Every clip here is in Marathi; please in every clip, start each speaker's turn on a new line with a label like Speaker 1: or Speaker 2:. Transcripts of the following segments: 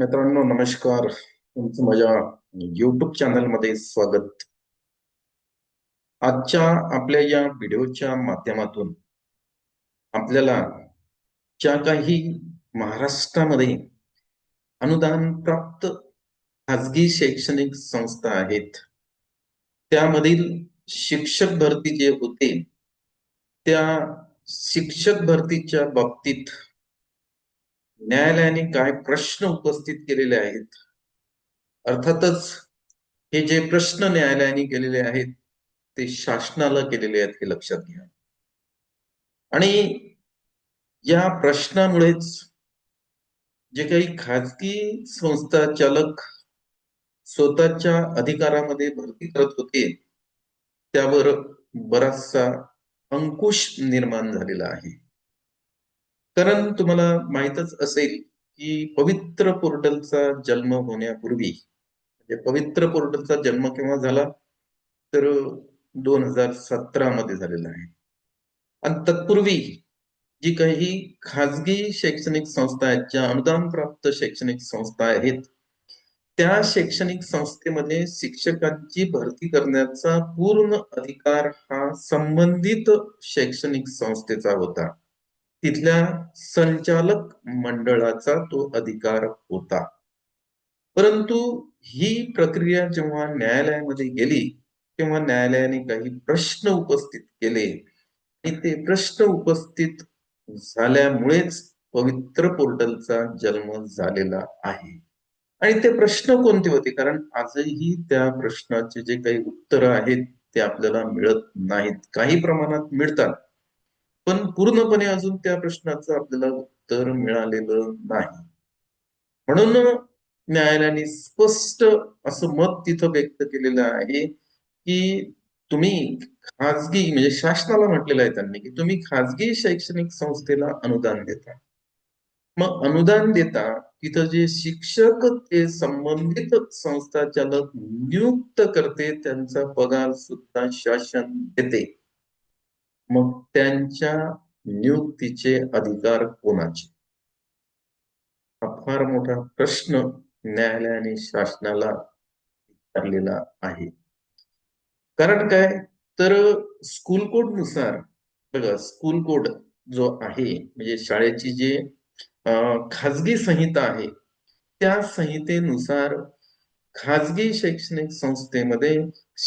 Speaker 1: मित्रांनो नमस्कार. तुमचं माझ्या युट्यूब चॅनल मध्ये स्वागत. आजच्या आपल्या या व्हिडिओच्या माध्यमातून आपल्याला ज्या काही महाराष्ट्रामध्ये अनुदान प्राप्त खाजगी शैक्षणिक संस्था आहेत त्यामधील शिक्षक भरती जे होते त्या शिक्षक भरतीच्या बाबतीत न्यायालयाने काय प्रश्न उपस्थित केलेले आहेत. अर्थातच हे जे प्रश्न न्यायालयाने केलेले आहेत ते शासनाला केलेले आहेत हे लक्षात घ्या. आणि या प्रश्नामुळेच जे काही खाजगी संस्था चालक स्वतःच्या अधिकारामध्ये भरती करत होते त्यावर बराचसा अंकुश निर्माण झालेला आहे. कारण तुम्हाला माहीतच असेल की पवित्र पोर्टलचा जन्म होण्यापूर्वी म्हणजे पवित्र पोर्टलचा जन्म केव्हा झाला तर 2017 मध्ये झालेला आहे. आणि तत्पूर्वी जी काही खाजगी शैक्षणिक संस्था आहेत ज्या अनुदान प्राप्त शैक्षणिक संस्था आहेत त्या शैक्षणिक संस्थेमध्ये शिक्षकांची भरती करण्याचा पूर्ण अधिकार हा संबंधित शैक्षणिक संस्थेचा होता. तिथल्या संचालक मंडळाचा तो अधिकार होता. परंतु ही प्रक्रिया जेव्हा न्यायालयामध्ये गेली तेव्हा न्यायालयाने काही प्रश्न उपस्थित केले आणि ते प्रश्न उपस्थित झाल्यामुळेच पवित्र पोर्टलचा जन्म झालेला आहे. आणि ते प्रश्न कोणते होते कारण आजही त्या प्रश्नाचे जे काही उत्तर आहेत ते आपल्याला मिळत नाहीत. काही प्रमाणात मिळतात पण पूर्णपणे अजून त्या प्रश्नाचं आपल्याला उत्तर मिळालेलं नाही. म्हणून न्यायालयाने स्पष्ट असं मत तिथं व्यक्त केलेलं आहे की तुम्ही खाजगी म्हणजे शासनाला म्हटलेलं आहे त्यांनी की तुम्ही खाजगी शैक्षणिक संस्थेला अनुदान देता. मग अनुदान देता तिथं जे शिक्षक ते संबंधित संस्था चालक नियुक्त करते त्यांचा पगार सुद्धा शासन देते. मग त्यांच्या नियुक्तीचे अधिकार कोणाचे हा फार मोठा प्रश्न न्यायालयाने शासनाला विचारलेला आहे. कारण काय तर स्कूल कोड नुसार बघा स्कूल कोड जो आहे म्हणजे शाळेची जे खाजगी संहिता आहे त्या संहितेनुसार खाजगी शैक्षणिक संस्थेमध्ये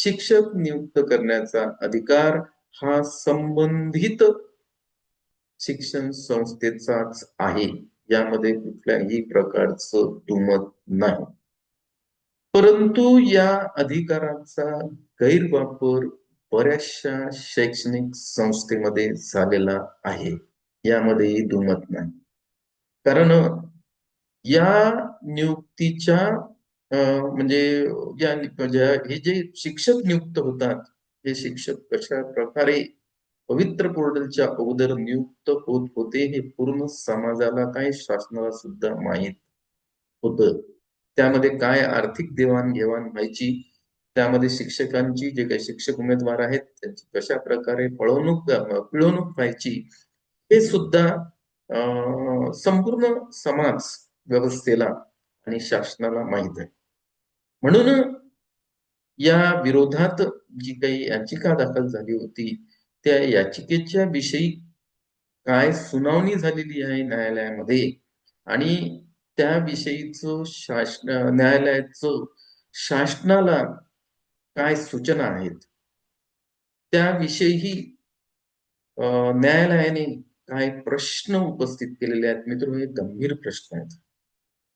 Speaker 1: शिक्षक नियुक्त करण्याचा अधिकार हा संबंधित शिक्षण संस्थेचाच आहे. यामध्ये कुठल्याही प्रकारचं दुमत नाही. परंतु या अधिकाराचा गैरवापर बऱ्याचशा शैक्षणिक संस्थेमध्ये झालेला आहे. यामध्येही दुमत नाही. कारण या नियुक्तीच्या म्हणजे हे जे शिक्षक नियुक्त होतात हे शिक्षक कशा प्रकारे पवित्र पोर्टलच्या अगोदर नियुक्त होत होते हे पूर्ण समाजाला काय शासनाला सुद्धा माहीत होतं. त्यामध्ये काय आर्थिक देवाणघेवाण व्हायची त्यामध्ये शिक्षकांची जे काही शिक्षक उमेदवार आहेत त्यांची कशा प्रकारे पिळवणूक व्हायची हे सुद्धा संपूर्ण समाज व्यवस्थेला आणि शासनाला माहीत आहे. म्हणून या विरोधात जी काही याचिका दाखल झाली होती त्या याचिकेच्या विषयी काय सुनावणी झालेली आहे न्यायालयामध्ये आणि त्याविषयीचं न्यायालयाचं शासनाला काय सूचना आहेत त्याविषयीही न्यायालयाने काय प्रश्न उपस्थित केलेले आहेत. मित्र हे गंभीर प्रश्न आहेत.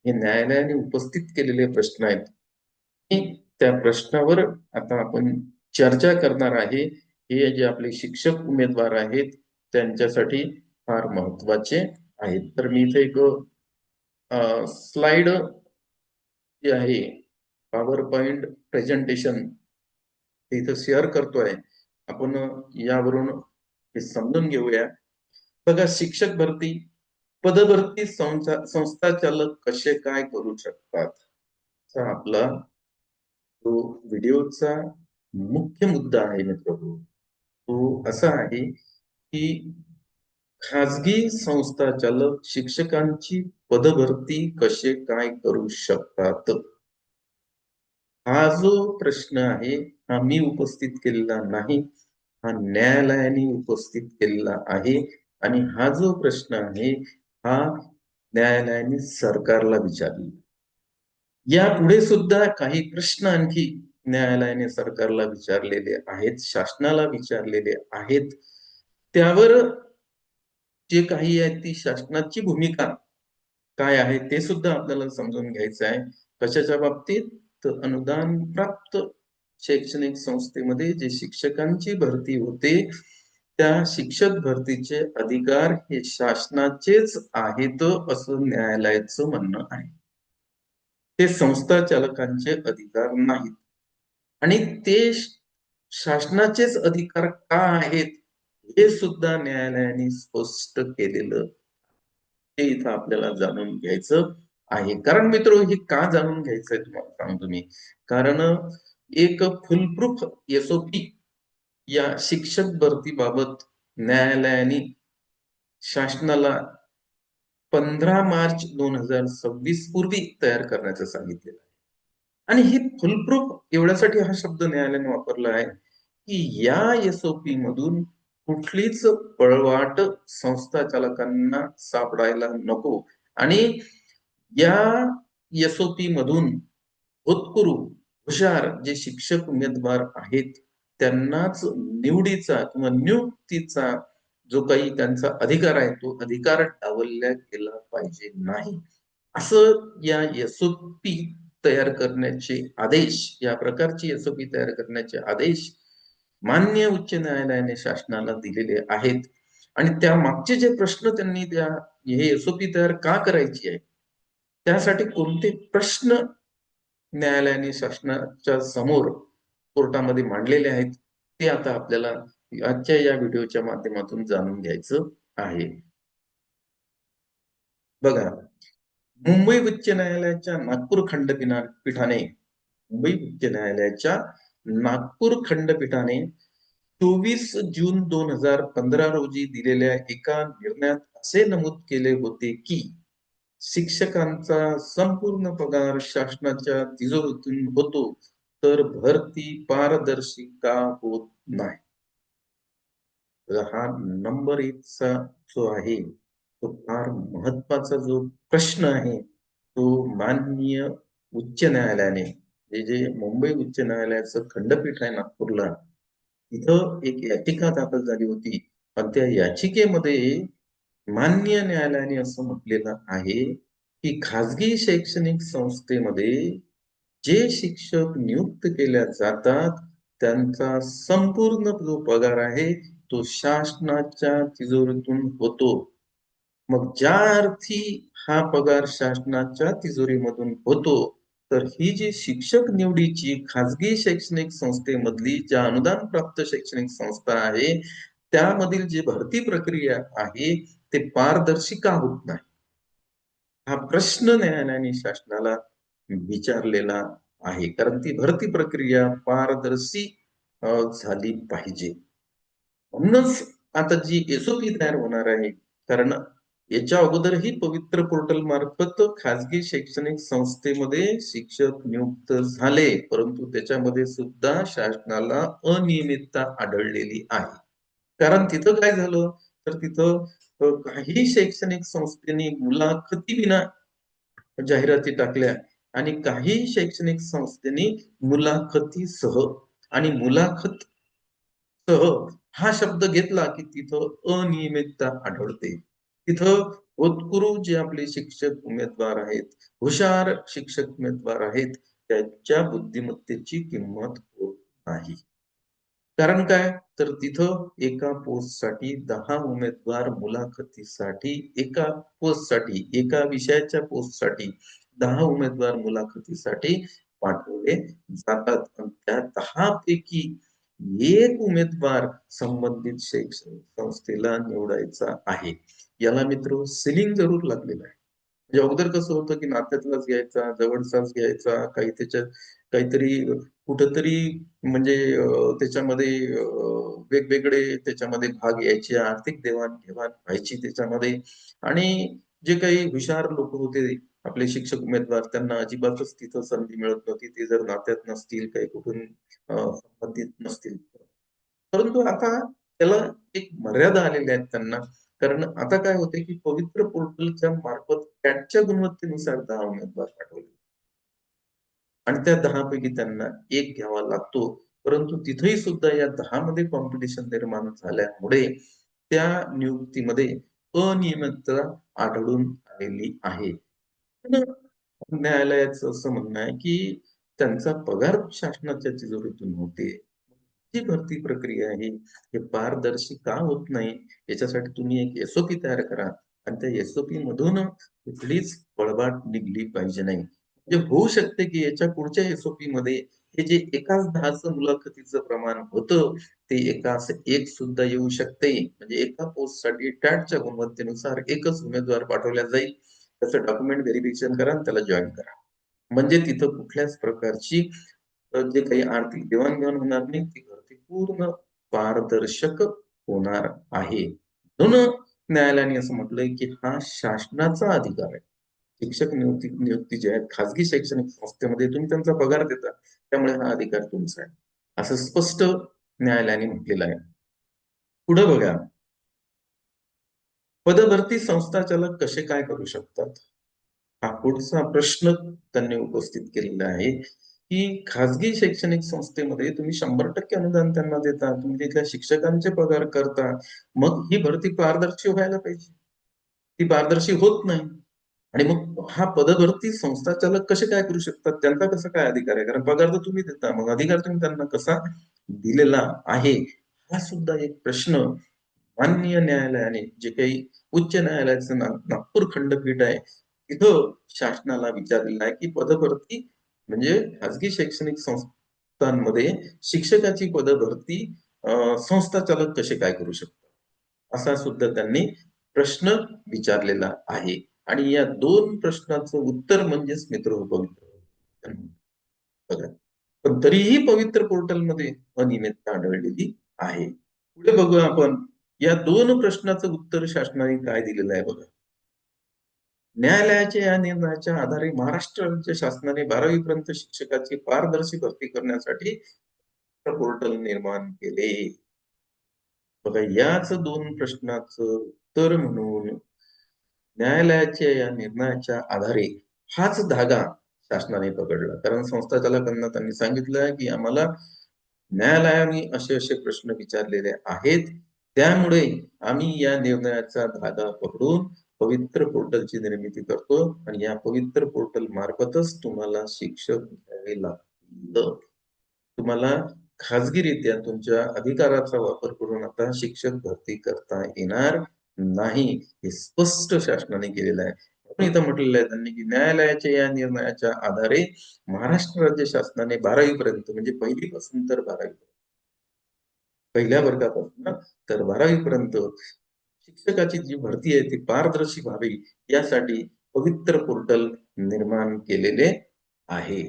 Speaker 1: हे न्यायालयाने उपस्थित केलेले प्रश्न आहेत. त्या प्रश्नावर आता आपण चर्चा करणार आहे. हे जे आपले शिक्षक उमेदवार आहेत त्यांच्यासाठी फार महत्वाचे आहेत. तर मी इथे एक स्लाइड जे आहे पॉवर पॉइंट प्रेझेंटेशन इथं शेअर करतोय. आपण यावरून हे समजून घेऊया. बघा शिक्षक भरती पदभरती संस्था चालक कसे काय करू शकतात आपला तो व्हिडिओचा मुख्य मुद्दा आहे मित्र. तो असा आहे की खाजगी संस्था चालक शिक्षकांची पदभरती कसे काय करू शकतात? हा जो प्रश्न आहे हा मी उपस्थित केलेला नाही, हा न्यायालयाने उपस्थित केलेला आहे. आणि हा जो प्रश्न आहे हा न्यायालयाने सरकारला विचारला. यापुढे सुद्धा काही प्रश्न आणखी न्यायालयाने सरकारला विचारलेले आहेत, शासनाला विचारलेले आहेत. त्यावर जे काही आहे ती शासनाची भूमिका काय आहे ते सुद्धा आपल्याला समजून घ्यायचं आहे. कशाच्या बाबतीत? तर अनुदान प्राप्त शैक्षणिक संस्थेमध्ये जे शिक्षकांची भरती होते त्या शिक्षक भरतीचे अधिकार हे शासनाचेच आहेत असं न्यायालयाचं म्हणणं आहे. ते संस्था चालकांचे अधिकार नाहीत. आणि ते शासनाचेच अधिकार का आहेत हे सुद्धा न्यायालयाने स्पष्ट केलेलं ते इथं आपल्याला जाणून घ्यायचं आहे. कारण मित्र हे का जाणून घ्यायचंय तुम्हाला सांगतो मी. कारण एक फुलप्रूफ एसओपी या शिक्षक भरतीबाबत न्यायालयाने शासनाला 15 मार्च 2026 पूर्वी तयार करण्याचं सांगितलेलं आहे. आणि ही फुलप्रूफ एवढ्यासाठी हा शब्द न्यायालयाने वापरला आहे की या एसओपी मधून कुठलीच पळवाट संस्था चालकांना सापडायला नको. आणि या एसओपी मधून होतकरू हुशार जे शिक्षक उमेदवार आहेत त्यांनाच निवडीचा किंवा नियुक्तीचा जो काही त्यांचा अधिकार आहे तो अधिकार डावलला गेला पाहिजे नाही, असं या एसओपी तयार करण्याचे आदेश, या प्रकारची एसओपी तयार करण्याचे आदेश माननीय उच्च न्यायालयाने शासनाला दिलेले आहेत. आणि त्या मागचे जे प्रश्न त्यांनी हे एसओपी तयार का करायची आहे त्यासाठी कोणते प्रश्न न्यायालयाने शासनाच्या समोर कोर्टामध्ये मांडलेले आहेत ते आता आपल्याला आजच्या या व्हिडिओच्या माध्यमातून जाणून घ्यायचं आहे. बघा, मुंबई उच्च न्यायालयाच्या नागपूर खंडपीठाने मुंबई उच्च न्यायालयाच्या नागपूर खंडपीठाने 24 जून 2015 रोजी दिलेल्या एका निर्णयात असे नमूद केले होते की शिक्षकांचा संपूर्ण पगार शासनाच्या तिजोरीतून होतो तर भरती पारदर्शी का होत नाही. हा नंबर 1चा जो आहे तो फार महत्वाचा जो प्रश्न आहे तो माननीय उच्च न्यायालयाने जे मुंबई उच्च न्यायालयाचं खंडपीठ आहे नागपूरला इथं एक याचिका दाखल झाली होती. पण त्या याचिकेमध्ये माननीय न्यायालयाने असं म्हटलेलं आहे की खाजगी शैक्षणिक संस्थेमध्ये जे शिक्षक नियुक्त केल्या जातात त्यांचा संपूर्ण जो पगार आहे तो शासनाच्या तिजोरीतून होतो. मग ज्या अर्थी हा पगार शासनाच्या तिजोरीमधून होतो तर ही जी शिक्षक निवडीची खाजगी शैक्षणिक संस्थेमधली ज्या अनुदान प्राप्त शैक्षणिक संस्था आहे त्यामधील जी भरती प्रक्रिया आहे ते पारदर्शी का होत नाही, हा प्रश्न न्यायालयाने शासनाला विचारलेला आहे. कारण ती भरती प्रक्रिया पारदर्शी झाली पाहिजे. म्हणूनच आता जी एसओपी तयार होणार आहे, कारण याच्या अगोदरही पवित्र पोर्टल मार्फत खाजगी शैक्षणिक संस्थेमध्ये शिक्षक नियुक्त झाले परंतु त्याच्यामध्ये सुद्धा शासनाला अनियमितता आढळलेली आहे. कारण तिथं काय झालं तर तिथं काही शैक्षणिक संस्थेने मुलाखतीविना जाहिराती टाकल्या आणि काही शैक्षणिक संस्थेने मुलाखतीसह आणि मुलाखत हा शब्द घेतला की तिथं अनियमितता आढळते. तिथं होतकरू जे आपले शिक्षक उमेदवार आहेत, हुशार शिक्षक उमेदवार आहेत त्यांच्या बुद्धिमत्तेची किंमत होत नाही. कारण काय तर तिथं एका पोस्टसाठी 10 उमेदवार मुलाखतीसाठी एका पोस्टसाठी एका विषयाच्या पोस्टसाठी 10 उमेदवार मुलाखतीसाठी पाठवले जातात. आणि त्या 10 पैकी एक उमेदवार संबंधित शैक्षणिक संस्थेला निवडायचा आहे. याला मित्र सिलिंग जरूर लागलेलं आहे. म्हणजे अगोदर कसं होतं की नात्यातलाच घ्यायचा, जवळचाच घ्यायचा, काही त्याच्यात काहीतरी कुठंतरी म्हणजे त्याच्यामध्ये वेगवेगळे त्याच्यामध्ये भाग यायचे, आर्थिक देवाणघेवाण व्हायची त्याच्यामध्ये. आणि जे काही हुशार लोक होते आपले शिक्षक उमेदवार, त्यांना अजिबातच तिथं संधी मिळत नव्हती. ते जर नात्यात नसतील, काही कुठून संबंधित नसतील. परंतु आता त्याला एक मर्यादा आलेल्या आहेत त्यांना. कारण आता काय होते की पवित्र पोर्टलच्या मार्फत कॅटच्या गुणवत्तेनुसार 10 उमेदवार पाठवले आणि त्या 10 पैकी त्यांना एक घ्यावा लागतो. परंतु तिथेही सुद्धा या 10 मध्ये कॉम्पिटिशन निर्माण झाल्यामुळे त्या नियुक्तीमध्ये अनियमितता आढळून आलेली आहे. पण न्यायालयाचं असं म्हणणं आहे की त्यांचा पगार शासनाच्या तिजोरीतून होते. जी भरती प्रक्रिया आहे हे पारदर्शी का होत नाही, याच्यासाठी तुम्ही एक एसओपी तयार करा आणि त्या एसओपी मधून कुठलीच पळवाट निघली पाहिजे नाही. म्हणजे होऊ शकते की याच्या पुढच्या एसओपी मध्ये हे जे एकाच 10चं मुलाखतीचं प्रमाण होतं, ते एकास एक सुद्धा येऊ शकते. म्हणजे एका पोस्टसाठी टॅटच्या गुणवत्तेनुसार एकच उमेदवार पाठवला जाईल. त्याचं डॉक्युमेंट व्हेरिफिकेशन करा आणि त्याला जॉईन करा. म्हणजे तिथं कुठल्याच प्रकारची जे काही आर्थिक देवाणघेवाण होणार नाही, ती भरती पूर्ण पारदर्शक होणार आहे. म्हणून न्यायालयाने असं म्हटलंय की हा शासनाचा अधिकार आहे. शिक्षक नियुक्ती जे आहेत खाजगी शैक्षणिक संस्थेमध्ये तुम्ही त्यांचा पगार देता, त्यामुळे हा अधिकार तुमचा आहे, असं स्पष्ट न्यायालयाने म्हटलेलं आहे. पुढे बघा, पदभरती संस्थाचालक कसे काय करू शकतात? हा पुढचा प्रश्न त्यांनी उपस्थित केलेला आहे की खाजगी शैक्षणिक संस्थेमध्ये तुम्ही 100% अनुदान त्यांना देता, तुम्ही तिथल्या शिक्षकांचे पगार करता, मग ही भरती पारदर्शी व्हायला पाहिजे. ती पारदर्शी होत नाही. आणि मग हा पदभरती संस्थाचालक कसे काय करू शकतात, त्यांचा कसा काय अधिकार आहे? कारण पगार तर तुम्ही देता, मग अधिकार तुम्ही त्यांना कसा दिलेला आहे? हा सुद्धा एक प्रश्न माननीय न्यायालयाने, जे काही उच्च न्यायालयाचं नागपूर खंडपीठ आहे, तिथं शासनाला विचारलेलं आहे की पदभरती म्हणजे खाजगी शैक्षणिक संस्थांमध्ये शिक्षकाची पदभरती संस्थाचालक कसे काय करू शकतात, असा सुद्धा त्यांनी प्रश्न विचारलेला आहे. आणि या 2 प्रश्नाचं उत्तर म्हणजेच मित्र हो पवित्र. बघा. पण तरीही पवित्र पोर्टलमध्ये अनियमितता आढळलेली आहे. पुढे बघूया आपण. या 2 प्रश्नाचं उत्तर शासनाने काय दिलेलं आहे बघा. न्यायालयाच्या या निर्णयाच्या आधारे महाराष्ट्र राज्य शासनाने 12वी पर्यंत शिक्षकाची पारदर्शी भरती करण्यासाठी पोर्टल निर्माण केले. बघा, याच 2 प्रश्नाचं उत्तर म्हणून न्यायालयाच्या या निर्णयाच्या आधारे हाच धागा शासनाने पकडला. कारण संस्थाचालकांना त्यांनी सांगितलं की आम्हाला न्यायालयाने असे-असे प्रश्न विचारलेले आहेत. त्यामुळे आम्ही या निर्णयाचा धागा पकडून पवित्र पोर्टलची निर्मिती करतो आणि या पवित्र पोर्टल मार्फतच तुम्हाला शिक्षक घ्यावे लागतील. तुम्हाला खाजगीरित्या तुमच्या अधिकाराचा वापर करून आता शिक्षक भरती करता येणार नाही. हे स्पष्ट शासनाने केलेलं आहे. म्हणून इथं म्हटलेलं आहे त्यांनी की न्यायालयाच्या या निर्णयाच्या आधारे महाराष्ट्र राज्य शासनाने 12वी पर्यंत म्हणजे पहिलीपासून तर 12वी पहिल्या वर्गापासून ना तर 12वी पर्यंत शिक्षकाची जी भरती आहे ती पारदर्शी व्हावी यासाठी पवित्र पोर्टल निर्माण केलेले आहे.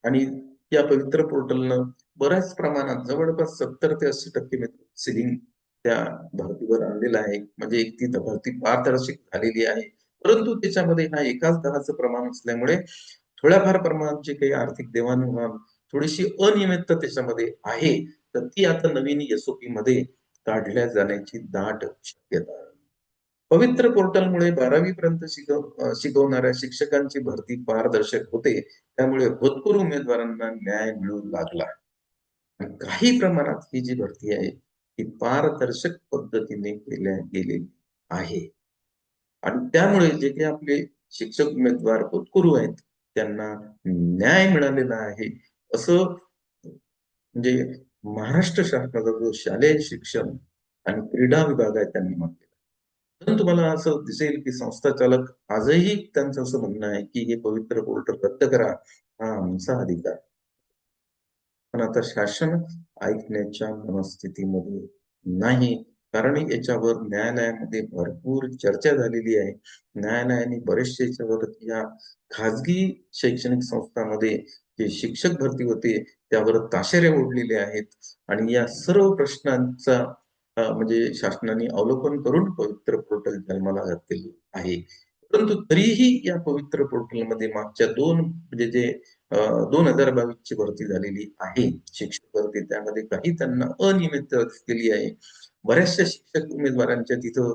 Speaker 1: आणि या पवित्र पोर्टलनं बऱ्याच प्रमाणात जवळपास 70 ते 80% सिलिंग त्या भरतीवर आणलेलं आहे. म्हणजे एक ती भरती पारदर्शक झालेली आहे. परंतु त्याच्यामध्ये हा एकाच दराचं प्रमाण असल्यामुळे थोड्याफार प्रमाणात जे काही आर्थिक देवाणघेवाण, थोडीशी अनियमितता त्याच्यामध्ये आहे. तर ती आता नवीन एसओपी मध्ये काढल्या जाण्याची दाट शक्यता आहे. पवित्र पोर्टलमुळे 12वी पर्यंत शिकवणाऱ्या शिक्षकांची भरती पारदर्शक होते. त्यामुळे होतकरू उमेदवारांना न्याय मिळू लागला. आणि काही प्रमाणात ही जी भरती आहे, ती पारदर्शक पद्धतीने केल्या गेलेली आहे. आणि त्यामुळे जे काही आपले शिक्षक उमेदवार होतकरू आहेत, त्यांना न्याय मिळालेला आहे. असं म्हणजे महाराष्ट्र शासनाचा जो शालेय शिक्षण आणि क्रीडा विभाग आहे त्यांनी म्हटलेलं आहे. म्हणून तुम्हाला असं दिसेल की संस्थाचालक आजही त्यांचं असं म्हणणं आहे की हे पवित्र पोर्टल रद्द करा, हा आमचा अधिकार. पण आता शासन ऐकण्याच्या मनस्थितीमध्ये नाही. कारण याच्यावर न्यायालयामध्ये भरपूर चर्चा झालेली आहे. न्यायालयाने बरेचसे याच्यावर या खाजगी शैक्षणिक संस्थांमध्ये जे शिक्षक भरती होते त्यावर ताशेरे ओढलेले आहेत आणि या सर्व प्रश्नांचा म्हणजे शासनाने अवलोकन करून पवित्र पोर्टल जन्माला घातलेले आहे. परंतु तरीही या पवित्र पोर्टलमध्ये मागच्या दोन म्हणजे जे 2022 ची भरती झालेली आहे शिक्षक भरती, त्यामध्ये काही त्यांना अनियमितता दिसलेली आहे. बऱ्याचशा शिक्षक उमेदवारांच्या तिथं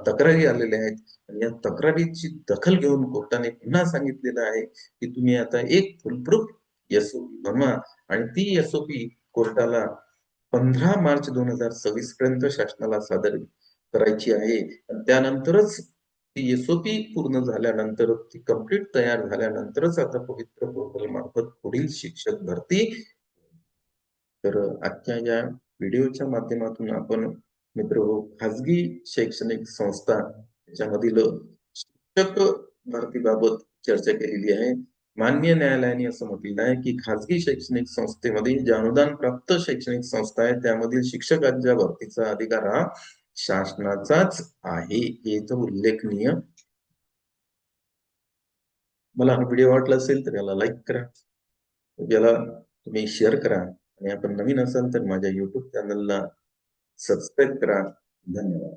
Speaker 1: तक्रारी आलेल्या आहेत आणि या तक्रारीची दखल घेऊन कोर्टाने पुन्हा सांगितलेलं आहे की तुम्ही आता एक फुलप्रूफ एसओपी बनवा आणि ती एसओपी कोर्टाला 15 मार्च 2026 पर्यंत शासनाला सादर करायची आहे. आणि त्यानंतरच ती एसओपी पूर्ण झाल्यानंतर ती कंप्लीट तयार झाल्यानंतरच आता पवित्र पोर्टल मार्फत पुढील शिक्षक भरती. तर आजच्या या व्हिडिओच्या माध्यमातून आपण मित्र खाजगी शैक्षणिक संस्था याच्यामधील शिक्षक भरतीबाबत चर्चा केलेली आहे. माननीय न्यायालयाने असं म्हटलेलं आहे की खाजगी शैक्षणिक संस्थेमध्ये जे अनुदान प्राप्त शैक्षणिक संस्था आहे त्यामधील शिक्षकांच्या भरतीचा अधिकार हा शासनाचाच आहे, हे इथं उल्लेखनीय. मला हा व्हिडिओ वाटला असेल तर याला लाईक करा, याला तुम्ही शेअर करा आणि आपण नवीन असाल तर माझ्या युट्यूब चॅनलला सबस्क्राईब करा. धन्यवाद.